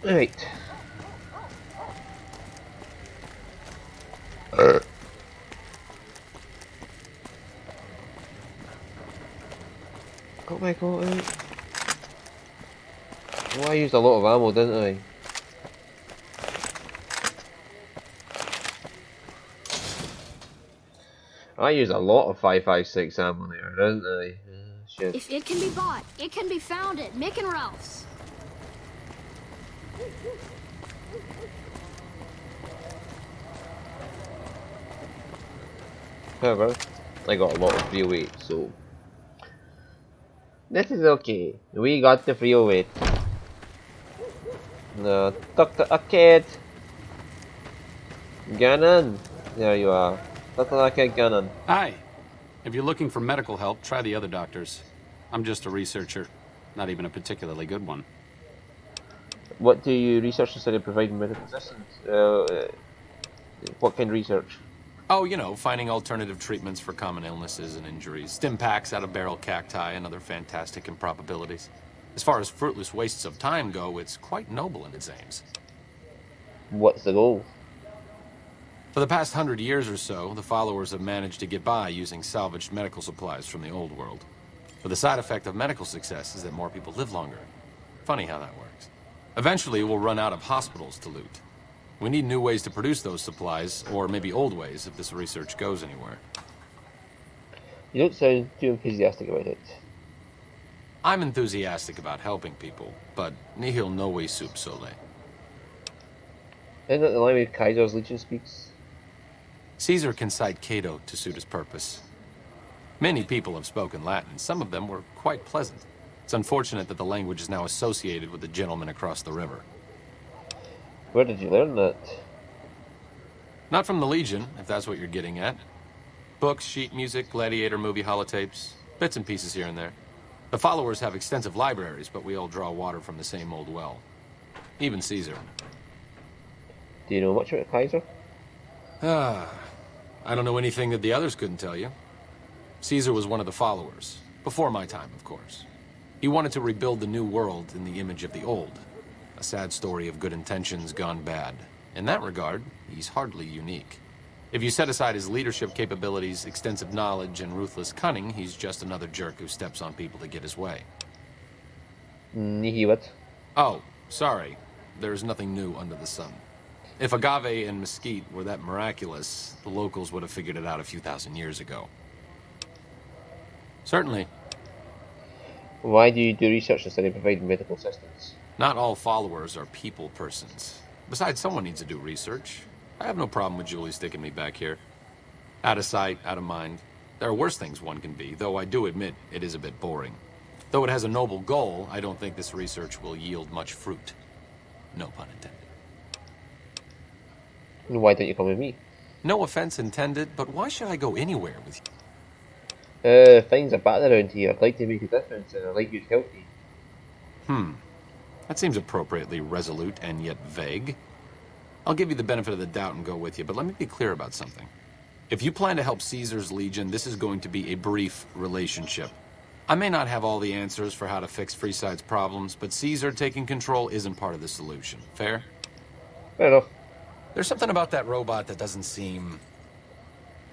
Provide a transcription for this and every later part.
Right. Oh my god. Well, I used a lot of ammo, didn't I? I used a lot of 5.56 ammo there, didn't I? Shit. If it can be bought, it can be found at Mick and Ralph's. However, I got a lot of free weight, so this is okay. We got the free weight. No, Dr. Arcade! Gannon! There you are. Dr. Arcade Gannon. Hi. If you're looking for medical help, try the other doctors. I'm just a researcher, not even a particularly good one. What do you research instead of providing medical assistance? What kind of research? Oh, you know, finding alternative treatments for common illnesses and injuries. Stim packs out of barrel cacti and other fantastic improbabilities. As far as fruitless wastes of time go, it's quite noble in its aims. What's the goal? For the past 100 years or so, the followers have managed to get by using salvaged medical supplies from the old world. But the side effect of medical success is that more people live longer. Funny how that works. Eventually, we'll run out of hospitals to loot. We need new ways to produce those supplies, or maybe old ways if this research goes anywhere. You don't sound too enthusiastic about it. I'm enthusiastic about helping people, but nihil novi sub sole. Isn't that the language Kaiser's Legion speaks? Caesar can cite Cato to suit his purpose. Many people have spoken Latin. Some of them were quite pleasant. It's unfortunate that the language is now associated with the gentleman across the river. Where did you learn that? Not from the Legion, if that's what you're getting at. Books, sheet music, gladiator movie holotapes, bits and pieces here and there. The followers have extensive libraries, but we all draw water from the same old well. Even Caesar. Do you know much about Kaiser? I don't know anything that the others couldn't tell you. Caesar was one of the followers. Before my time, of course. He wanted to rebuild the new world in the image of the old. A sad story of good intentions gone bad. In that regard, he's hardly unique. If you set aside his leadership capabilities, extensive knowledge, and ruthless cunning, he's just another jerk who steps on people to get his way. Nihiwat. Oh, sorry. There's nothing new under the sun. If agave and mesquite were that miraculous, the locals would have figured it out a few thousand years ago. Certainly. Why do you do research instead of providing medical assistance? Not all followers are people persons. Besides, someone needs to do research. I have no problem with Julie sticking me back here. Out of sight, out of mind. There are worse things one can be, though I do admit it is a bit boring. Though it has a noble goal, I don't think this research will yield much fruit. No pun intended. Why don't you come with me? No offense intended, but why should I go anywhere with you? Things are bad around here. I'd like to make a difference and I'd like you to help me. That seems appropriately resolute and yet vague. I'll give you the benefit of the doubt and go with you, but let me be clear about something. If you plan to help Caesar's Legion, this is going to be a brief relationship. I may not have all the answers for how to fix Freeside's problems, but Caesar taking control isn't part of the solution. Fair? Fair enough. There's something about that robot that doesn't seem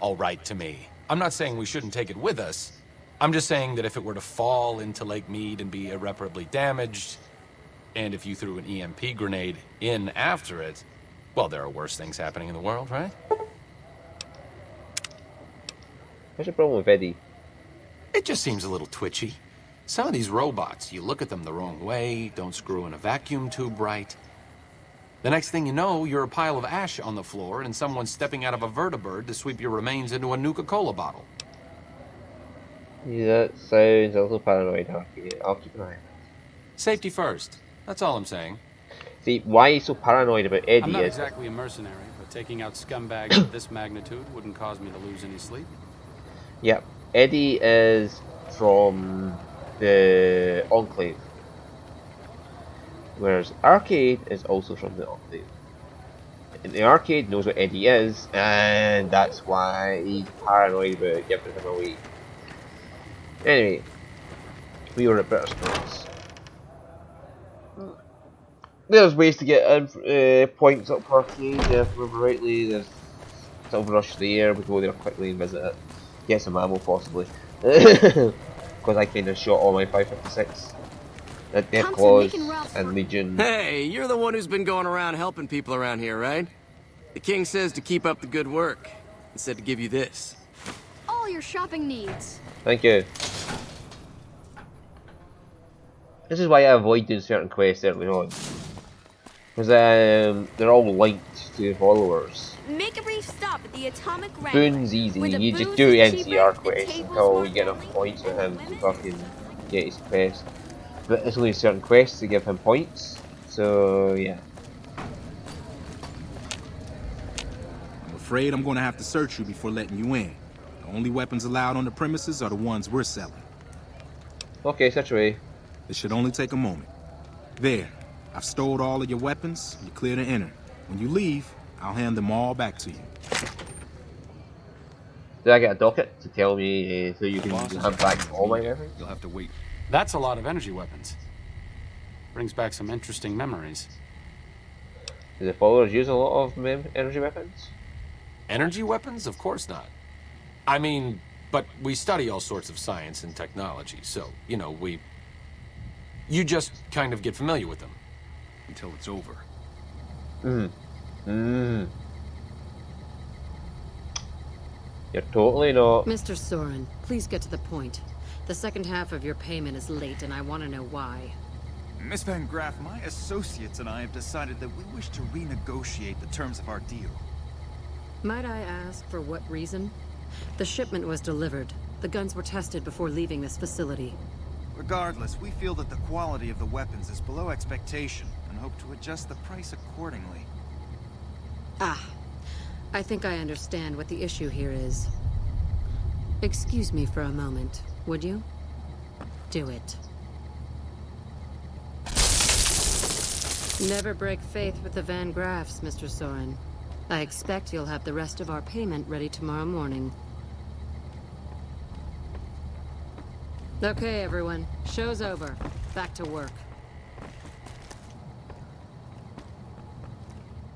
all right to me. I'm not saying we shouldn't take it with us. I'm just saying that if it were to fall into Lake Mead and be irreparably damaged, and if you threw an EMP grenade in after it, well, there are worse things happening in the world, right? What's your problem with Eddie? It just seems a little twitchy. Some of these robots, you look at them the wrong way, don't screw in a vacuum tube right. The next thing you know, you're a pile of ash on the floor and someone's stepping out of a vertibird to sweep your remains into a Nuka-Cola bottle. Yeah, that sounds a little paranoid, Harky. I'll keep an eye on it. Safety first. That's all I'm saying. See, why he's so paranoid about Eddie I'm not is... exactly a mercenary, but taking out scumbags of this magnitude wouldn't cause me to lose any sleep. Yep, Eddie is from the Enclave. Whereas Arcade is also from the Enclave. And the Arcade knows what Eddie is, and that's why he's paranoid about giving him away. Anyway, we were at British Sports. there's ways to get points up Arcade, if I remember rightly. There's Silver Rush there, we go there quickly and visit it. Get some ammo possibly. Because I kinda shot all my 556. At Death Come to Claws Mick and Ralph's and for- Legion. Hey, you're the one who's been going around helping people around here, right? The king says to keep up the good work. He said to give you this. All your shopping needs. Thank you. This is why I avoid doing certain quests early on. Because they're all linked to followers. Make a brief stop at the Atomic Wrangler. Boon's easy, Where the you just booze do is NCR cheaper, the quests tables until more you get enough friendly, points with him to women fucking get his quest. But it's only certain quests to give him points, so yeah. I'm afraid I'm gonna have to search you before letting you in. The only weapons allowed on the premises are the ones we're selling. Okay, such a way. It should only take a moment. There, I've stored all of your weapons. You're clear to enter. When you leave, I'll hand them all back to you. Did I get a docket to tell me so you can Boss is have back coming all my with me. weapons? You'll have to wait. That's a lot of energy weapons. Brings back some interesting memories. Do the followers use a lot of energy weapons? Energy weapons? Of course not. I mean, but we study all sorts of science and technology, so, you know, you just kind of get familiar with them. Until it's over. You're totally not. Mr. Soren, please get to the point. The second half of your payment is late, and I want to know why. Miss Van Graff, my associates and I have decided that we wish to renegotiate the terms of our deal. Might I ask for what reason? The shipment was delivered. The guns were tested before leaving this facility. Regardless, we feel that the quality of the weapons is below expectation and hope to adjust the price accordingly. Ah, I think I understand what the issue here is. Excuse me for a moment, would you? Do it. Never break faith with the Van Graffs, Mr. Soren. I expect you'll have the rest of our payment ready tomorrow morning. Okay, everyone. Show's over. Back to work.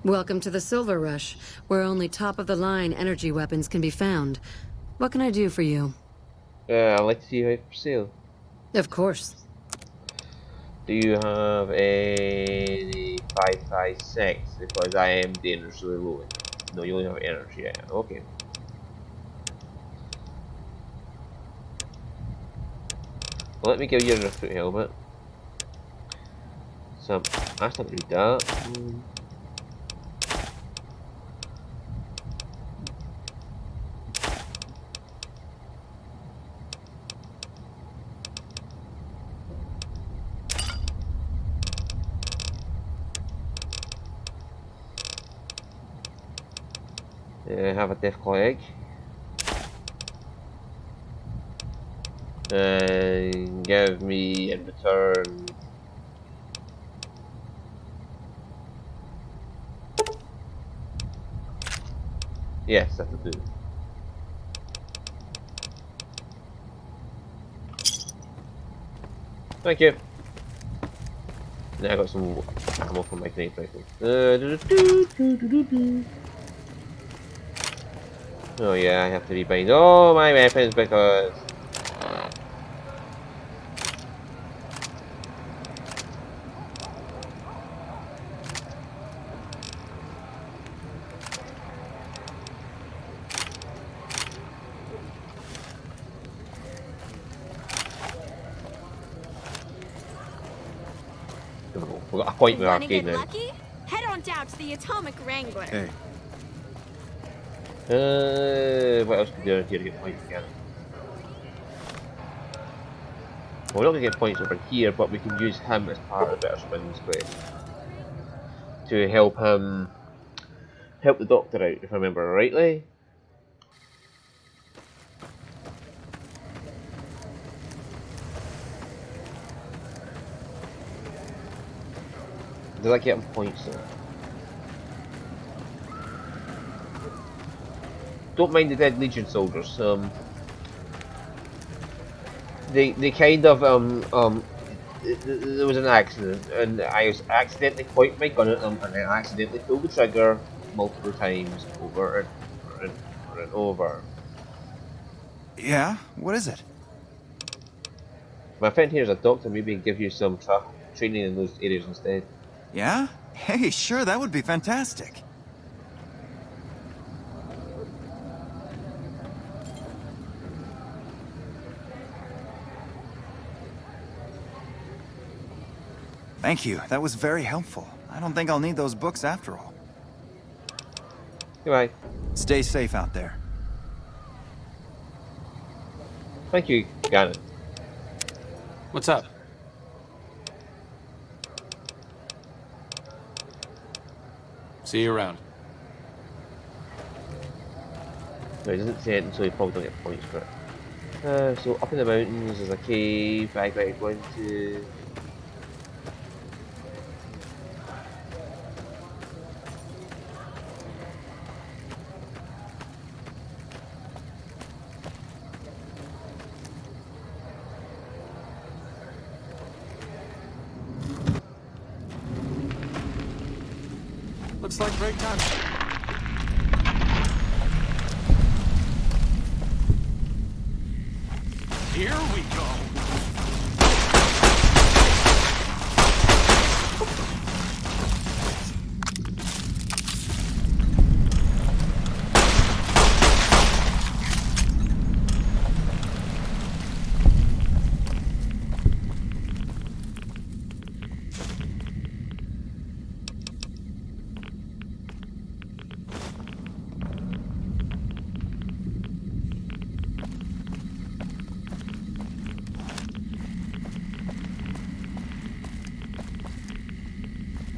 Welcome to the Silver Rush, where only top-of-the-line energy weapons can be found. What can I do for you? I'd like to see you out for sale. Of course. Do you have any 556? Because I am dangerously low. No, you only have energy. Yeah, okay. Well, let me give you a recruit helmet. So, I still need that. Have a Deathclaw egg. And give me in return yes, that'll do. Thank you. Now I got some ammo from my grenade rifle. Oh yeah, I have to rebind all my weapons because we got a point with Wanna arcade get now. lucky? Head on down to the Atomic Wrangler. Hey, What else can we do here to get points again? Well, we're not going to get points over here, but we can use him as part of Better Spins quest to help him help the doctor out, if I remember rightly. Did I get him points though? Don't mind the dead Legion soldiers. They kind of there was an accident, and I was accidentally pointing my gun at them, and I accidentally pulled the trigger multiple times over and over and over and over. Yeah? What is it? My friend here is a doctor. Maybe he'd give you some training in those areas instead. Yeah? Hey, sure, that would be fantastic. Thank you. That was very helpful. I don't think I'll need those books after all. Goodbye. Stay safe out there. Thank you, Gannon. What's up? See you around. No, he doesn't say it until he probably don't get points for it. So up in the mountains there's a cave. I gotta go into. Looks like break time. Here we go.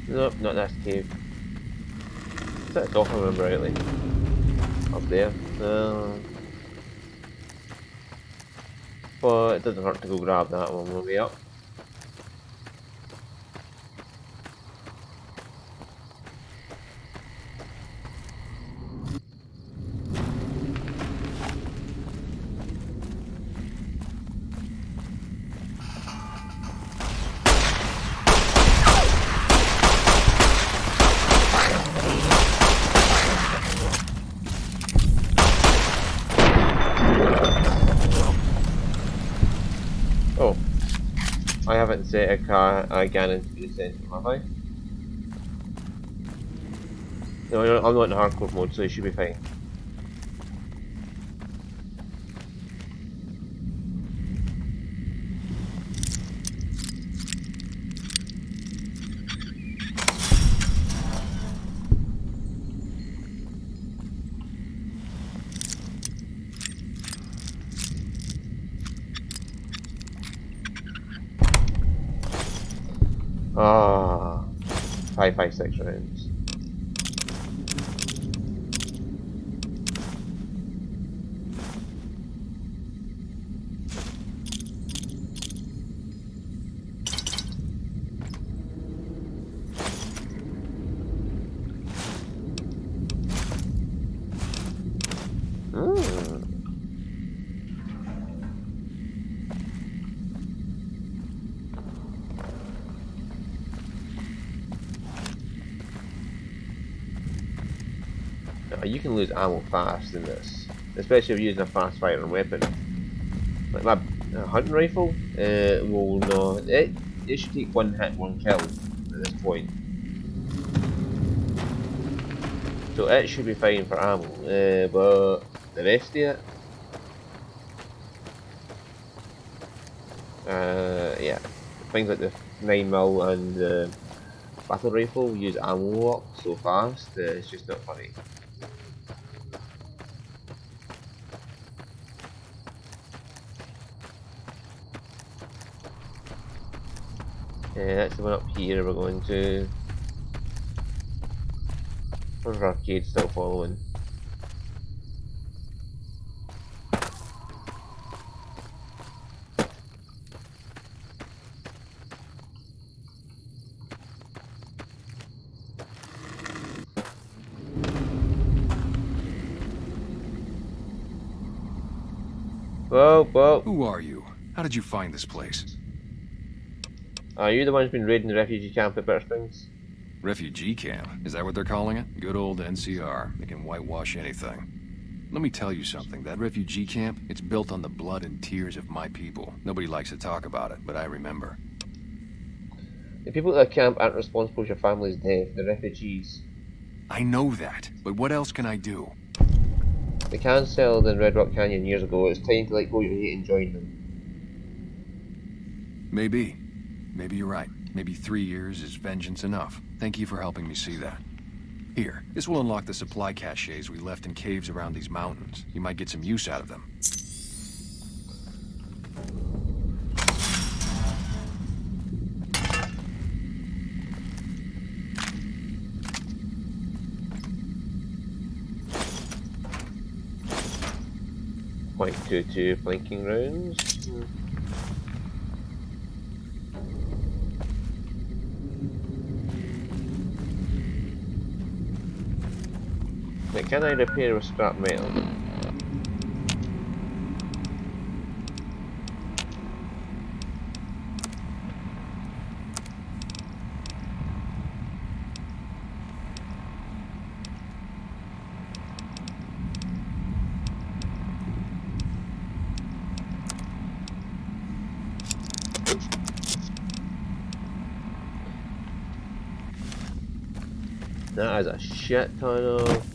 Nope, not that cave. Is that a dock, I remember rightly? Up there. But it doesn't hurt to go grab that one on the way up. Oh, I haven't set a car Ganon to be essential, have I? No, I'm not in hardcore mode, so it should be fine. Ah, 556 rounds. You can lose ammo fast in this, especially if you're using a fast firing weapon. Like my hunting rifle, will not. It should take one hit, one kill at this point. So it should be fine for ammo, but the rest of it, yeah, things like the 9mm and the battle rifle use ammo lock so fast, it's just not funny. That's the one up here we're going to. Where's our arcade still following? Whoa, whoa. Who are you? How did you find this place? Are you the one who's been raiding the refugee camp at Bitter Springs? Refugee camp? Is that what they're calling it? Good old NCR. They can whitewash anything. Let me tell you something. That refugee camp, it's built on the blood and tears of my people. Nobody likes to talk about it, but I remember. The people at the camp aren't responsible for your family's death. They're refugees. I know that, but what else can I do? They cancelled in Red Rock Canyon years ago. It's time to let go of your hate and join them. Maybe. Maybe you're right. Maybe 3 years is vengeance enough. Thank you for helping me see that. Here, this will unlock the supply caches we left in caves around these mountains. You might get some use out of them. .22 flanking rounds. Wait, can I repair with scrap metal? That is a shit ton of...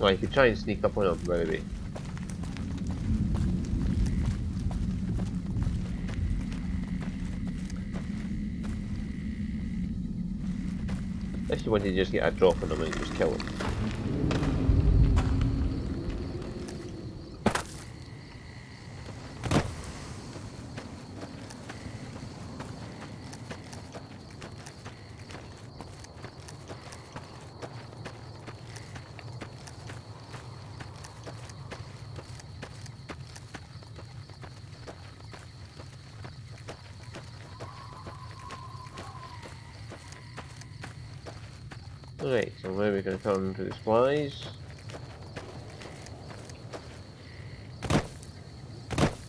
Oh, you could try and sneak up on them, maybe. Unless you wanted to just get a drop on them and just kill them. Alright, so now we're going to come to the supplies.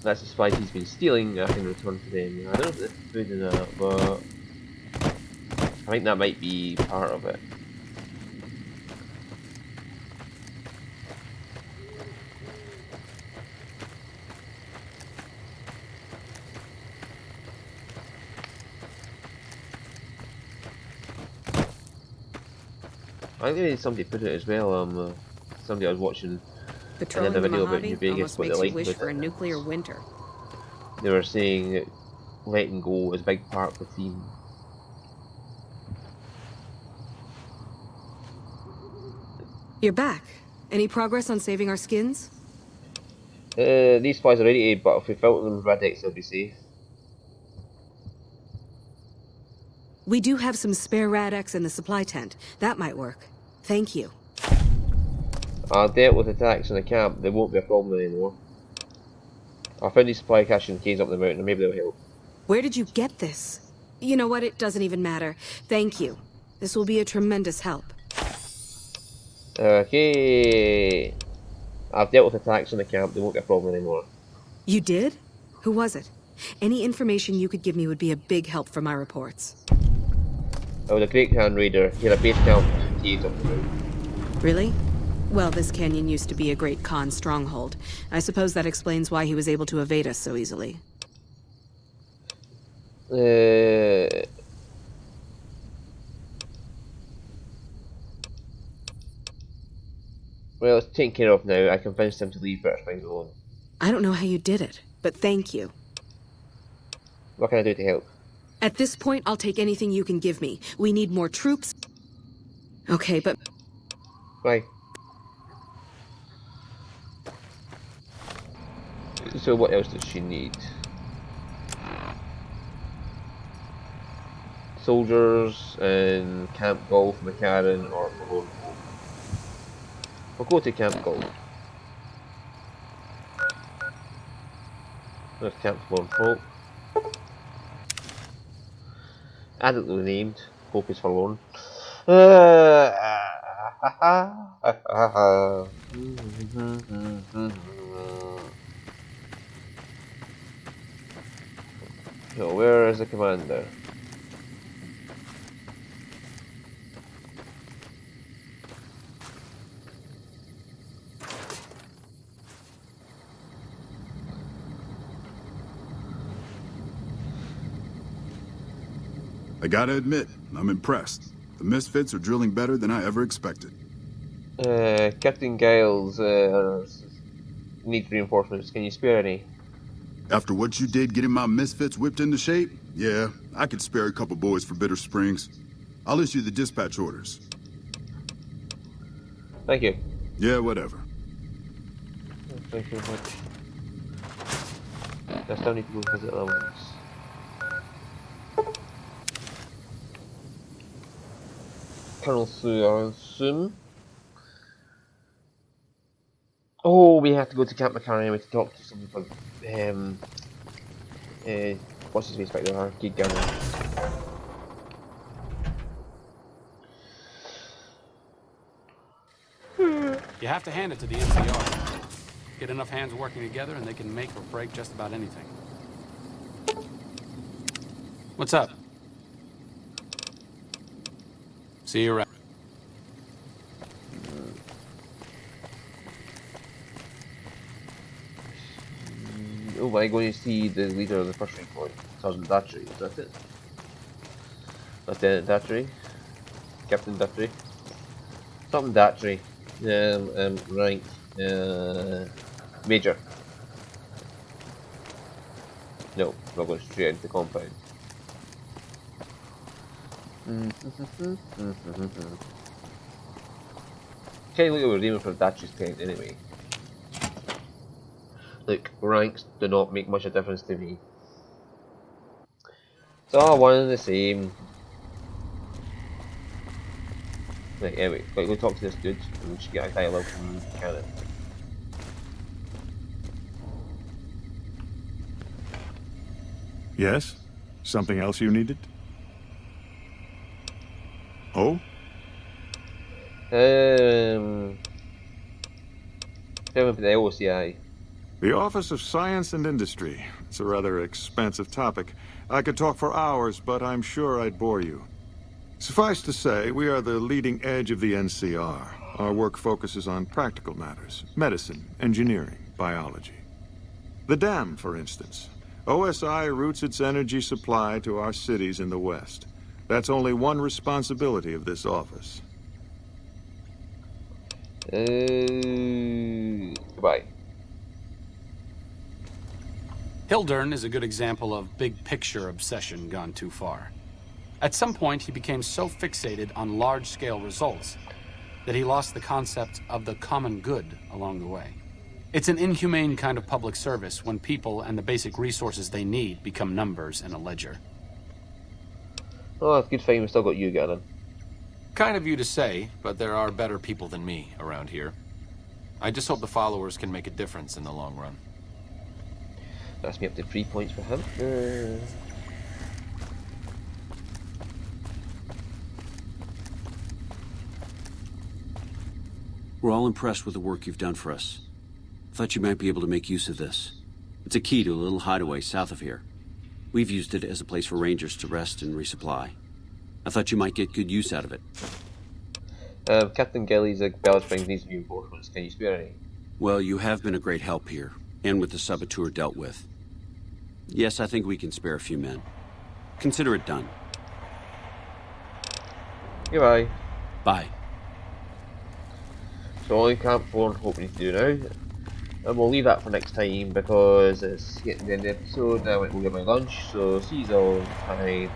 That's the supplies he's been stealing. I can return to them. I don't know if there's food in that, but I think that might be part of it. I think they need somebody put it as well. Somebody I was watching Patrolling another the video about Mojave New Vegas, almost what they makes you like wish about for a it. nuclear winter. They were saying that letting go is a big part of the theme. You're back. Any progress on saving our skins? These supplies are ready, but if we filter them with Radex, they'll be safe. We do have some spare Rad-X in the supply tent. That might work. Thank you. I dealt with attacks in the camp, they won't be a problem anymore. I found these supply caches in caves up the mountain, maybe they'll help. Where did you get this? You know what? It doesn't even matter. Thank you. This will be a tremendous help. Okay. I've dealt with attacks in the camp, they won't be a problem anymore. You did? Who was it? Any information you could give me would be a big help for my reports. I was a Great Khan raider, he had a base camp in caves up the mountain. Really? Well, this canyon used to be a Great Khan stronghold. I suppose that explains why he was able to evade us so easily. Well, it's taken care of now. I convinced him to leave Bitter Springs alone. I don't know how you did it, but thank you. What can I do to help? At this point, I'll take anything you can give me. We need more troops. Okay, but... Bye. So what else does she need? Soldiers and Camp Golf, McCarran, or Malone. We'll go to Camp Golf. There's Camp Forlorn Hope. Adequately named. Hope is forlorn. So where is the commander? I gotta admit, I'm impressed. The Misfits are drilling better than I ever expected. Captain Giles needs reinforcements. Can you spare any? After what you did getting my Misfits whipped into shape, yeah, I could spare a couple boys for Bitter Springs. I'll issue the dispatch orders. Thank you. Yeah, whatever. Thank you very much. I still need to go visit levels. Colonel Soon. Oh, we have to go to Camp McCarran. We have to talk to somebody called what's his face back there? Arcade Gunner. You have to hand it to the NCR. Get enough hands working together and they can make or break just about anything. What's up? See you around. Oh, am I going to see the leader of the first rank point? Sergeant Datchery, is that it? Lieutenant Datchery? Captain Datchery? Something Datchery. Rank. Major. No, not going straight into the compound. Okay, look, we're aiming for Datchery's tent anyway. Look, ranks do not make much of a difference to me. It's all one and the same. Right, anyway, gotta go talk to this dude and we should get a dialogue from Cannon. Yes? Something else you needed? Oh? Tell me for the OCI. The Office of Science and Industry. It's a rather expansive topic. I could talk for hours, but I'm sure I'd bore you. Suffice to say, we are the leading edge of the NCR. Our work focuses on practical matters: medicine, engineering, biology. The dam, for instance. OSI routes its energy supply to our cities in the West. That's only one responsibility of this office. Goodbye. Hildern is a good example of big picture obsession gone too far. At some point, he became so fixated on large-scale results that he lost the concept of the common good along the way. It's an inhumane kind of public service when people and the basic resources they need become numbers in a ledger. Oh, it's good thing we still got you, Gannon. Kind of you to say, but there are better people than me around here. I just hope the followers can make a difference in the long run. That's me up to 3 points for him. We're all impressed with the work you've done for us. Thought you might be able to make use of this. It's a key to a little hideaway south of here. We've used it as a place for rangers to rest and resupply. I thought you might get good use out of it. Captain Gillies at Bella Springs needs reinforcements. Can you spare any? Well, you have been a great help here, and with the saboteur dealt with. Yes, I think we can spare a few men. Consider it done. Goodbye. Bye. So all Camp Forlorn Hope we need to do now. And we'll leave that for next time because it's getting to the end of the episode. I went to go get my lunch, so see you all. Bye.